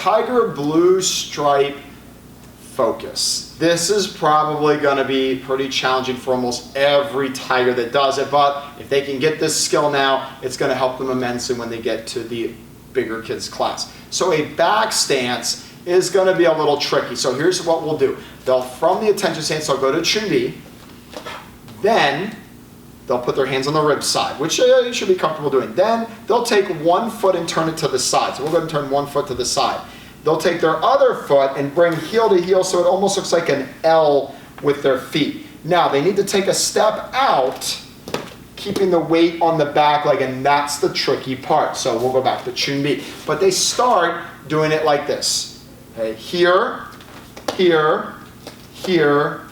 Tiger Blue Stripe Focus. This is probably going to be pretty challenging for almost every tiger that does it, but if they can get this skill now, it's going to help them immensely when they get to the bigger kids class. So a back stance is going to be a little tricky. So here's what we'll do. From the attention stance, they'll go to Chun-Bi, then they'll put their hands on the rib side, which you should be comfortable doing. Then they'll take one foot and turn it to the side. So we'll go ahead and turn one foot to the side. They'll take their other foot and bring heel to heel so it almost looks like an L with their feet. Now they need to take a step out, keeping the weight on the back leg, and that's the tricky part. So we'll go back to Chun-Bi. But they start doing it like this. Okay, here, here, here,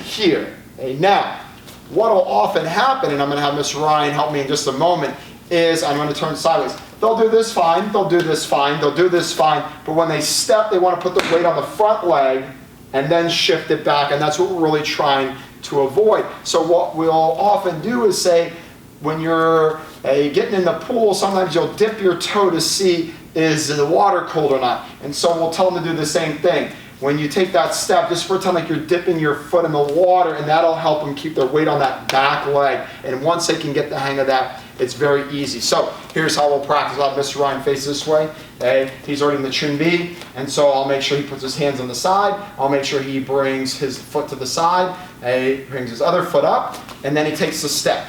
here. Okay, now, what will often happen, and I'm going to have Miss Ryan help me in just a moment, is I'm going to turn sideways. They'll do this fine, they'll do this fine, they'll do this fine, but when they step, they want to put the weight on the front leg and then shift it back, and that's what we're really trying to avoid. So what we'll often do is say, when you're getting in the pool, sometimes you'll dip your toe to see is the water cold or not. And so we'll tell them to do the same thing. When you take that step, just pretend like you're dipping your foot in the water, and that'll help them keep their weight on that back leg. And once they can get the hang of that, it's very easy. So here's how we'll practice. I'll have Mr. Ryan face this way. Okay? He's already in the Chun-Bi, and so I'll make sure he puts his hands on the side. I'll make sure he brings his foot to the side. He brings his other foot up, and then he takes the step.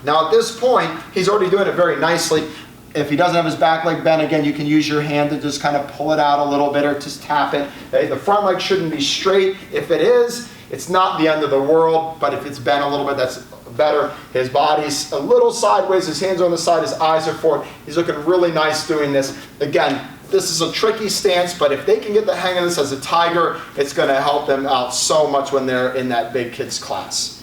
Now at this point, he's already doing it very nicely. If he doesn't have his back leg bent, again, you can use your hand to just kind of pull it out a little bit or just tap it. Okay? The front leg shouldn't be straight. If it is, it's not the end of the world, but if it's bent a little bit, that's better. His body's a little sideways, his hands are on the side, his eyes are forward. He's looking really nice doing this. Again, this is a tricky stance, but if they can get the hang of this as a tiger, it's going to help them out so much when they're in that big kids class.